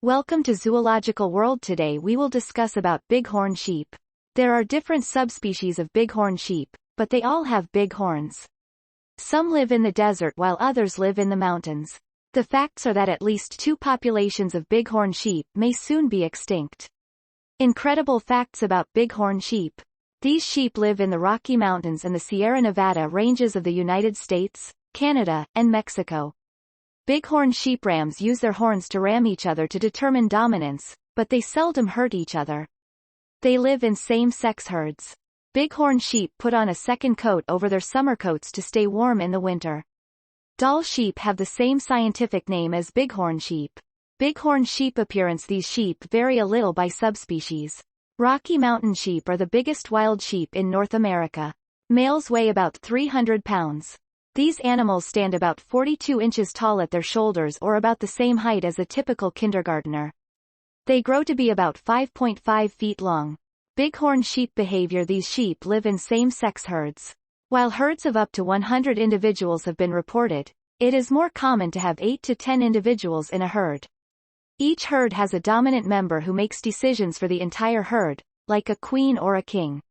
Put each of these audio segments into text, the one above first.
Welcome to Zoological World. Today we will discuss about bighorn sheep. There are different subspecies of bighorn sheep, but they all have big horns. Some live in the desert while others live in the mountains. The facts are that at least two populations of bighorn sheep may soon be extinct. Incredible facts about bighorn sheep. These sheep live in the Rocky Mountains and the Sierra Nevada ranges of the United States, Canada, and Mexico. Bighorn sheep rams use their horns to ram each other to determine dominance, but they seldom hurt each other. They live in same-sex herds. Bighorn sheep put on a second coat over their summer coats to stay warm in the winter. Doll sheep have the same scientific name as bighorn sheep. Bighorn sheep appearance. These sheep vary a little by subspecies. Rocky Mountain sheep are the biggest wild sheep in North America. Males weigh about 300 pounds. These animals stand about 42 inches tall at their shoulders or about the same height as a typical kindergartner. They grow to be about 5.5 feet long. Bighorn sheep behavior. These sheep live in same-sex herds. While herds of up to 100 individuals have been reported, it is more common to have 8 to 10 individuals in a herd. Each herd has a dominant member who makes decisions for the entire herd, like a queen or a king.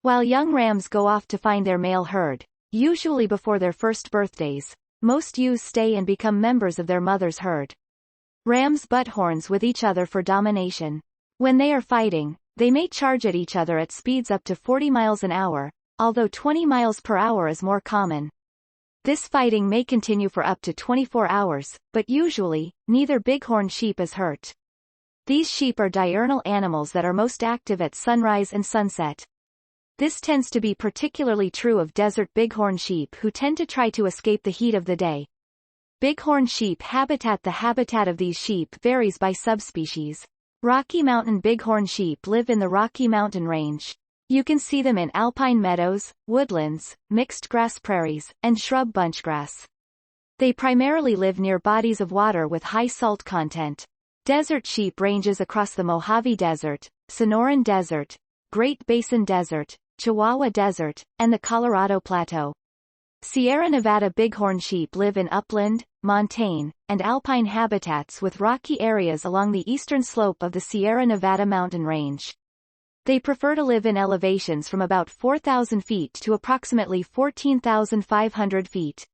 While young rams go off to find their male herd, usually before their first birthdays, most ewes stay and become members of their mother's herd. Rams butt horns with each other for domination. When they are fighting, they may charge at each other at speeds up to 40 miles an hour, although 20 miles per hour is more common. This fighting may continue for up to 24 hours, but usually, neither bighorn sheep is hurt. These sheep are diurnal animals that are most active at sunrise and sunset. This tends to be particularly true of desert bighorn sheep who tend to try to escape the heat of the day. Bighorn sheep habitat. The habitat of these sheep varies by subspecies. Rocky Mountain bighorn sheep live in the Rocky Mountain range. You can see them in alpine meadows, woodlands, mixed grass prairies, and shrub bunchgrass. They primarily live near bodies of water with high salt content. Desert sheep ranges across the Mojave Desert, Sonoran Desert, Great Basin Desert, Chihuahua Desert, and the Colorado Plateau. Sierra Nevada bighorn sheep live in upland, montane, and alpine habitats with rocky areas along the eastern slope of the Sierra Nevada mountain range. They prefer to live in elevations from about 4,000 feet to approximately 14,500 feet.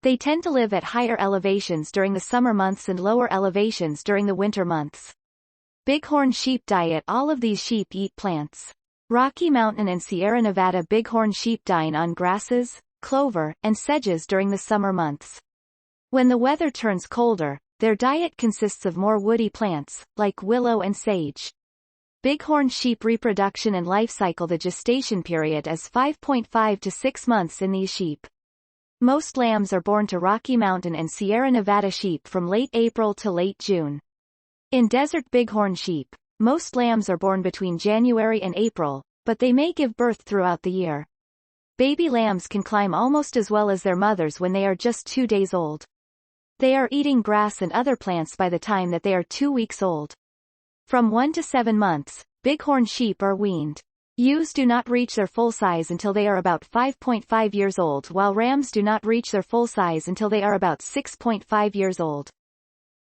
They tend to live at higher elevations during the summer months and lower elevations during the winter months. Bighorn sheep diet. All of these sheep eat plants. Rocky Mountain and Sierra Nevada bighorn sheep dine on grasses, clover, and sedges during the summer months. When the weather turns colder, their diet consists of more woody plants, like willow and sage. Bighorn sheep reproduction and life cycle. The gestation period is 5.5 to 6 months in these sheep. Most lambs are born to Rocky Mountain and Sierra Nevada sheep from late April to late June. In desert bighorn sheep, most lambs are born between January and April, but they may give birth throughout the year. Baby lambs can climb almost as well as their mothers when they are just 2 days old. They are eating grass and other plants by the time that they are 2 weeks old. From 1 to 7 months, bighorn sheep are weaned. Ewes do not reach their full size until they are about 5.5 years old, while rams do not reach their full size until they are about 6.5 years old.